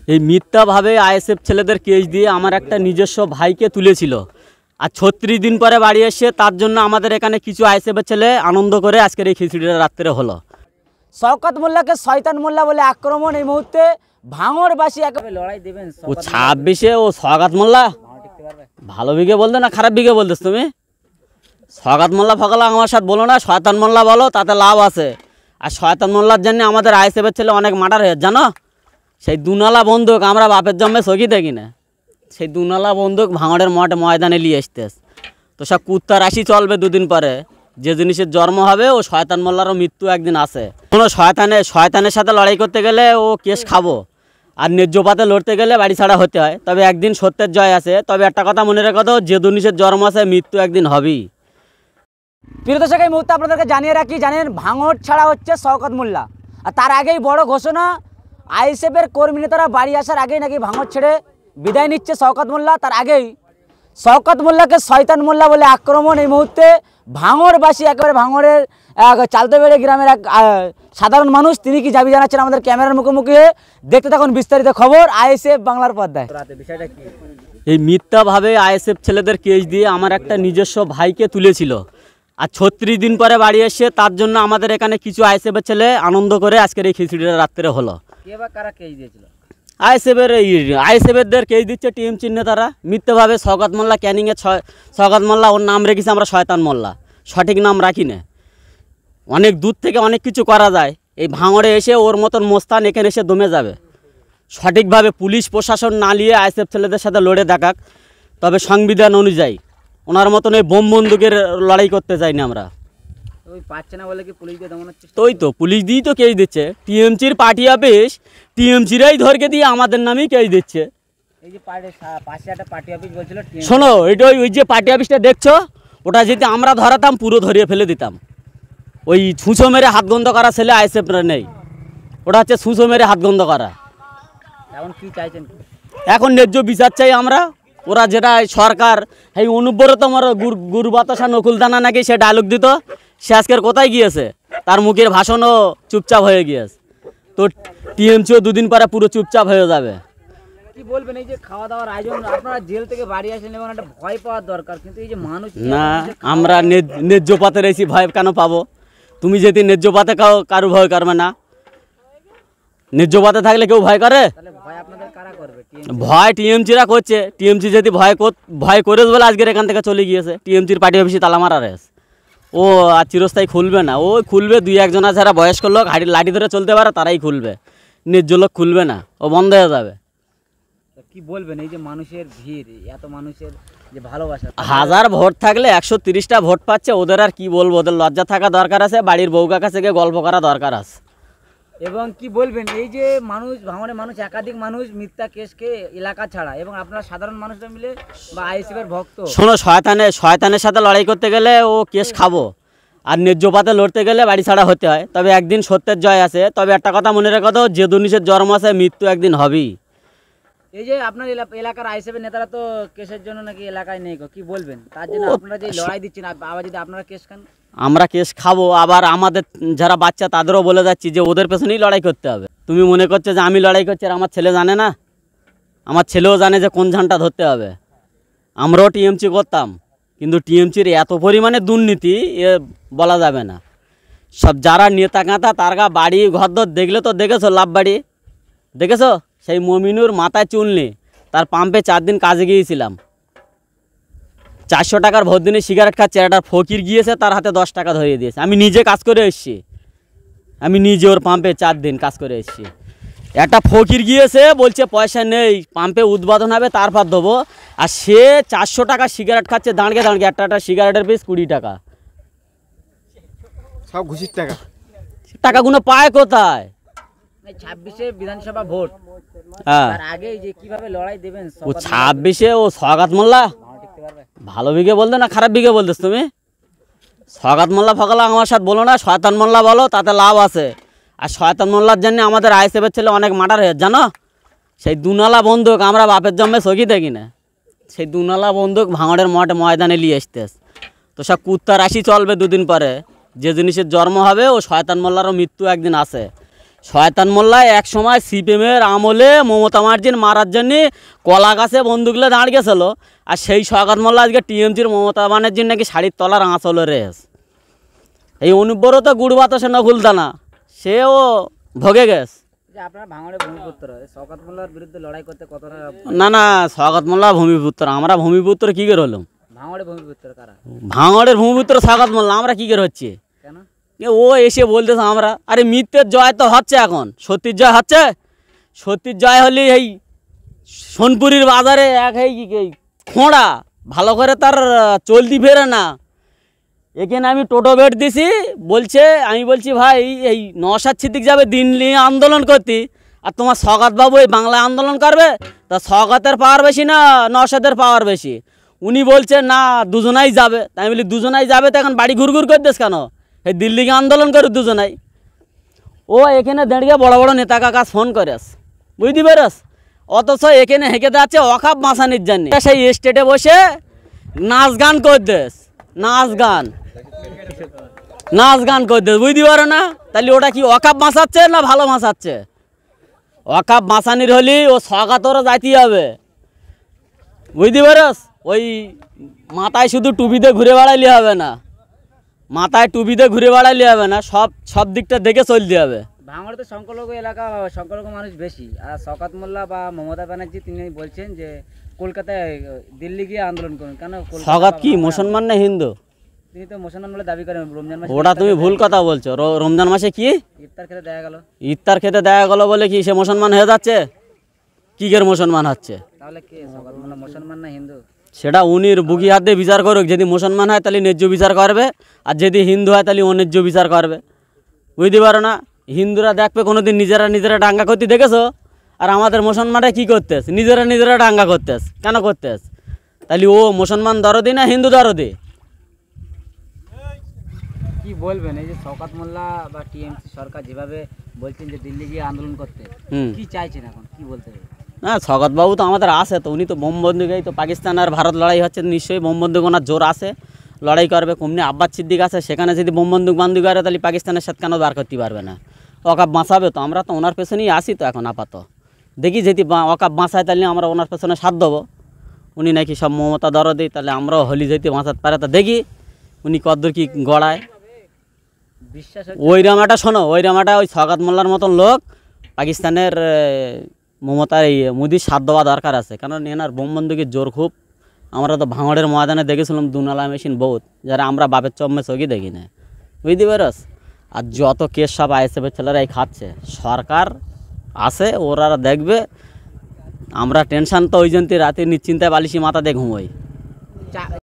এই মিথ্যাভাবে আইএসএফ ছেলেদের কেস দিয়ে আমার একটা নিজস্ব ভাইকে তুলেছিল, আর 36 দিন পরে বাড়ি এসে তার জন্য আমাদের এখানে কিছু আইএসএফের ছেলে আনন্দ করে আজকের এই খিচুড়িটা রাত্রে হলো। শওকত মোল্লাকে শয়তান মোল্লা বলে আক্রমণ এই মুহূর্তে ভাঙড়বাসী একেবারে লড়াই দেবেন। ও 26-এ ও শওকত মোল্লা ভালো বিঘে বলতে না খারাপ বিঘে বলতেছ তুমি? শওকত মোল্লা ফকলা আমার সাথে বলো না, শয়তান মোল্লা বলো, তাতে লাভ আছে। আর শয়তান মোল্লার জন্য আমাদের আইএসএফের ছেলে অনেক মার্ডার হয়েছে জানো। সেই দুনালা বন্দুক আমরা বাপের জন্মে চকি দেখি না, সেই দুনালা বন্দুক ভাঙড়ের ময়দানে নিয়ে আসতেস। তো সব কুত্তা রাশি চলবে দুদিন পরে, যে জিনিসের জন্ম হবে ও শয়তান মোল্লারও মৃত্যু একদিন আছে। কোনো শয়তানের সাথে লড়াই করতে গেলে ও কেস খাবো, আর ন্যায্যপাতে লড়তে গেলে বাড়ি ছাড়া হতে হয়। তবে একদিন সত্যের জয় আছে। তবে একটা কথা মনে রেখো তো, যে জিনিসের জন্ম আছে মৃত্যু একদিন হবেই। প্রিয় দর্শক, এই মুহূর্তে আপনাদেরকে জানিয়ে রাখি, জানেন ভাঙড় ছাড়া হচ্ছে শওকত মোল্লা। আর তার আগেই বড় ঘোষণা, আইএসএফের কর্মী নেতারা বাড়ি আসার আগেই নাকি ভাঙড় ছেড়ে বিদায় নিচ্ছে শওকত মোল্লা। তার আগেই শওকত মোল্লাকে শয়তান মোল্লা বলে আক্রমণ এই মুহূর্তে ভাঙড়বাসী, একেবারে ভাঙড়ের চালতেবেড়ে গ্রামের এক সাধারণ মানুষ, তিনি কি দাবি জানাচ্ছেন আমাদের ক্যামেরার মুখোমুখি হয়ে। দেখতে থাকুন বিস্তারিত খবর আইএসএফ বাংলার পর্দায়। এই মিথ্যাভাবে আইএসএফ ছেলেদের কেস দিয়ে আমার একটা নিজস্ব ভাইকে তুলেছিল, আর 36 দিন পরে বাড়ি এসে তার জন্য আমাদের এখানে কিছু আইএসএফের ছেলে আনন্দ করে আজকের এই খিচুড়িটা রাত্রে হলো। আইএসএফের কেস দিচ্ছে টিএমসির নেতারা মিথ্যাভাবে। শওকত মোল্লা ক্যানিংয়ে শওকত মোল্লা, ওর নাম রেখেছে আমরা শয়তান মোল্লা, সঠিক নাম রাখি না। অনেক দূর থেকে অনেক কিছু করা যায়, এই ভাঙড়ে এসে ওর মতন মোস্তান এখানে এসে দমে যাবে। সঠিকভাবে পুলিশ প্রশাসন না নিয়ে আইএসএফ ছেলেদের সাথে লড়ে দেখাক, তবে সংবিধান অনুযায়ী ওনার মতন ওই বোম বন্দুকের লড়াই করতে চাই না আমরা। পাচ্ছে না বলে কি পুলিশ দিয়ে দমানোর চেষ্টা? তোই তো পুলিশ দিয়েই তো কেস দিচ্ছে। টিএমসির পার্টি অফিস টিএমসিরাই ধরকে দিয়ে আমাদের নামেই কেস দিচ্ছে। এই যে পাশে একটা পার্টি অফিস বলছিল, শোনো, ওইটা ওই যে পার্টি অফিসটা দেখছো, ওটা যদি আমরা ধরাতাম পুরো ধরিয়ে ফেলে দিতাম। ওই ছুঁচো মেরে হাত গন্ধ করা ছেলে আইএসএফরা নেই, ওটা হচ্ছে ছুঁচো মেরে হাত গন্ধ করা। এখন কি চাইছেন? এখন ন্যায্য বিচার চাই আমরা। ওরা যেটা সরকার এই অনুব্রত গুরু বাতাসা নকুলদানা নাকি সে ডায়লগ দিত, সে আজকের কোথায় গিয়েছে? তার মুখের ভাষণও চুপচাপ হয়ে গিয়েছে। তো টিএমসিও দুদিন পরে পুরো চুপচাপ হয়ে যাবে। কি বলবেন এই যে খাওয়া দাওয়ার আয়োজন, আপনারা জেল থেকে বাড়ি আসেন এবং একটা ভয় পাওয়ার দরকার, কিন্তু এই যে মানুষ না, আমরা ন্যায্য পথে রয়েছি, ভয় কেন পাবো? তুমি যদি ন্যায্য পথে কারো ভয় করবে না, ন্যায্য পথে থাকলে কেউ ভয় করে? ভয় টিএমসিরা করছে। টিএমসি যদি ভয় করে বলে আজকের এখান থেকে চলে গিয়েছে। টিএমসির পার্টি অফিসে তালা মারা রয়েছে, ও আর চিরস্থায়ী খুলবে না। ও খুলবে 2-1 জন যারা বয়স্ক লোক লাঠি ধরে চলতে পারে তারাই খুলবে, ন্যায্য লোক খুলবে না, ও বন্ধ হয়ে যাবে। কি বলবেন এই যে মানুষের ভিড়, এত মানুষের যে ভালোবাসা, 1000 ভোট থাকলে 130টা ভোট পাচ্ছে, ওদের আর কি বলবো? ওদের লজ্জা থাকা দরকার আছে, বাড়ির বউকা কাছে গিয়ে গল্প করা দরকার আছে। এবং কি বলবেন এই যে ভাঙড়ের মানুষ একাধিক মানুষ মিথ্যা কেসকে এলাকা ছাড়া, এবং আপনারা সাধারণ মানুষরা মিলে বা আইএসএফের ভক্ত। শোনো, শয়তানের সাথে লড়াই করতে গেলে ও কেস খাবো, আর ন্যায্যপাতে লড়তে গেলে বাড়ি ছাড়া হতে হয়। তবে একদিন সত্যের জয় আছে। তবে একটা কথা মনে রেখো তো, যে জিনিসের জন্ম আছে মৃত্যু একদিন হবেই। এই যে আপনার এলাকার আইএসএফের নেতারা তো কেসের জন্য নাকি এলাকায় নেই, কি বলবেন? তার জন্য আপনারা যে লড়াই দিচ্ছেন, আবার যদি আপনারা কেস খান? আমরা কেস খাবো, আবার আমাদের যারা বাচ্চা তাদেরও বলে যাচ্ছি যে ওদের পেছনেই লড়াই করতে হবে। তুমি মনে করছো যে আমি লড়াই করছি আর আমার ছেলে জানে না? আমার ছেলেও জানে যে কোন ঝান্টা ধরতে হবে। আমরাও টিএমসি করতাম, কিন্তু টিএমসির এত পরিমাণে দুর্নীতি এ বলা যাবে না। সব যারা নেতা কাঁতা তারগা বাড়ি ঘরদর দেখলে তো দেখেছো, লাভ বাড়ি দেখেছো? সেই মমিনুর মাথায় চুল নেই, তার পাম্পে 4 দিন কাজে গিয়েছিলাম, 400 টাকার ভোট দিনে সিগারেট খাচ্ছে। একটা ফকির গিয়েছে, তার হাতে 10 টাকা ধরিয়ে দিয়েছে। আমি নিজে কাজ করে এসেছি, আমি নিজে ওর পাম্পে 4 দিন কাজ করে এসেছি। একটা ফকির গিয়েছে, বলছে পয়সা নেই, পাম্পে উদ্বোধন হবে তারপর দেবো, আর সে 400 টাকা সিগারেট খাচ্ছে দাঁড়িয়ে দাঁড়িয়ে। একটা সিগারেটের পিস 20 টাকা, সব ঘুষির টাকা। টাকাগুলো পায় কোথায়? 26-এ বিধানসভা ভোট, হ্যাঁ, তার আগে যে কিভাবে লড়াই দেবেন? ও 26-এ ও শওকত মোল্লা ভালো বিঘে বলতে না খারাপ বিঘে বলতেছ তুমি? শওকত মোল্লা ফকলা আমার সাথে বলো না, শয়তান মোল্লা বলো, তাতে লাভ আছে। আর শয়তান মোল্লার জন্য আমাদের আইএসএফের ছেলে অনেক মার্ডার হয়েছে জানো। সেই দুনালা বন্দুক আমরা বাপের জন্মে চকি দেখি না, সেই দুনালা বন্দুক ভাঙড়ের ময়দানে নিয়ে আসতেস। তো সব কুত্তা রাশি চলবে দুদিন পরে, যে জিনিসের জন্ম হবে ও শয়তান মোল্লারও মৃত্যু একদিন আছে। শয়তান মোল্লা এক সময় সিপিএমের আমলে মমতা মার্জিন মারার জন্য কলা গাছে বন্দুকলে দাঁড়িয়েছিল, আর সেই শওকত মোল্লা আজকে টিএমসির মমতা ব্যানার্জির নাকি শাড়ির তলার আঁচলে রেস। এই অনুব্বরও তো গুড়বাত সে নকুলদানা, সেও ভোগে গেছে। আপনারা ভাঙড়ে ভূমিপুত্র, শওকত মোল্লার বিরুদ্ধে লড়াই করতে কতটা? না শওকত মোল্লা ভূমিপুত্র, আমরা ভূমিপুত্র কী করে হলাম? ভাঙড়ে ভূমিপুত্র কারা? ভাঙড়ের ভূমিপুত্র শওকত মোল্লা, আমরা কী করে হচ্ছে? কেন? ও এসে বলতেছে আমরা, আরে মিথ্যের জয় তো হচ্ছে, এখন সত্যির জয় হচ্ছে। সত্যির জয় হলে এই সোনপুরির বাজারে এক এই খোঁড়া ভালো করে তার চলতি ফেরে না। এখানে আমি টোটো বেড দিছি, বলছে, আমি বলছি ভাই এই নওশাদ সিদ্দিক যাবে দিল্লি আন্দোলন করতে, আর তোমার শওকত বাবু এই বাংলায় আন্দোলন করবে, তা শওকতের পাওয়ার বেশি না নওশাদের পাওয়ার বেশি? উনি বলছে না দুজনাই যাবে। তাই আমি বলি দুজনাই যাবে তো এখন বাড়ি ঘুরঘুর করতেস কেন? এই দিল্লিকে আন্দোলন করে দুজনাই। ও এখানে দাঁড়িয়ে বড় বড় নেতা কাকা ফোন করেস, বুঝতে পেরেস? অথচ এখানে হেঁকে যাচ্ছে অকাপ মাসানির জন্য, সেই স্টেটে বসে নাচ গান করতেস, নাচ গান করতেস, বুঝতে পারো না? তাহলে ওটা কি অকাপ বাঁচাচ্ছে না ভালো বাঁচাচ্ছে? অকাপ বাঁচানির হলে ও শওকতরও যাইতে হবে, বুঝতে পারস? ওই মাথায় শুধু টুপিতে ঘুরে বেড়াইলে হবে না, মাথায় টুপিতে ঘুরে বেড়াইলে হবে না, সব দিকটা দেখে চলতে হবে। ভাঙড়ে তো সংখ্যালঘু এলাকা, সংখ্যালঘু মানুষ বেশি, আর শওকত মোল্লা বা মমতা ব্যানার্জি তিনি বলছেন যে কলকাতায় দিল্লি গিয়ে আন্দোলন করুন। কেন? শওকত কি মুসলমান না হিন্দু? তিনি তো মুসলমান বলে দাবি করেন। রমজান মাসে ওটা তুমি ভুল কথা বলছো। রমজান মাসে কি ইফতার খেতে দেখা গেল? ইফতার খেতে দেখা গেল বলে কি সে মুসলমান হয়ে যাচ্ছে? কি করে মুসলমান হচ্ছে? তাহলে কে শওকত মোল্লা, মুসলমান না হিন্দু? সেটা উনির বুকি হাত দিয়ে বিচার করুক। যদি মুসলমান হয় তাহলে ন্যায্য বিচার করবে, আর যদি হিন্দু হয় তাহলে অন্যায্য বিচার করবে, বুঝতে পারো না? হিন্দুরা দেখবে কোনোদিন নিজেরা দাঙ্গা করতে দেখেছো? আর আমাদের মুসলমানরা কি করতেস? নিজেরা দাঙ্গা করতেস, কেন করতেস? তাহলে ও মুসলমান দরদি না হিন্দু দরদি? কি বলবেন এই যে শওকত মোল্লা বা টিএমসি সরকার যেভাবে বলছেন যে দিল্লি গিয়ে আন্দোলন করতে, কি চাইছেন এখন, কি বলতে হবে? না শওকত বাবু তো আমাদের আছে, তো উনি তো বোম বন্দুকেই তো পাকিস্তান আর ভারত লড়াই হচ্ছে, নিশ্চয়ই বোম বন্দুক ওনার জোর আছে, লড়াই করবে। কুমনি আব্বাস সিদ্দিক আছে, সেখানে যদি বোম বন্দুক বান্দুক করে তাহলে পাকিস্তানের সাথে কেন বার করতে পারবে না? অকাপ বাঁচাবে তো, আমরা তো ওনার পেছনেই আসি তো এখন আপাতত। দেখি যদি অকাপ বাঁচায় তাহলে আমরা ওনার পেছনে সাথ দেবো। উনি নাকি সব মমতা দরদি, তাহলে আমরাও হলি যদি বাঁচাতে পারে তা দেখি উনি কদ্দূর কি গড়ায়। বিশ্বাস ওই রামাটা শোনো, ওই রামাটা ওই শওকত মোল্লার মতন লোক পাকিস্তানের মমতার এই মোদির সাথ দেওয়া দরকার আছে, কারণ এনার বোম বন্দুকের জোর খুব। আমরা তো ভাঙড়ের ময়দানে দেখেছিলাম দুনালা মেশিন বহুত, যারা আমরা বাপের চম্মে চোখই দেখি না, বুঝতে পারস? আর যত কেস সব আইএসএফের ছেলেরাই খাচ্ছে, সরকার আছে ওরা দেখবে। আমরা টেনশন তো ওই জন্য রাতে নিশ্চিন্তায় বালিশি মাথা দিয়ে ঘুমোই।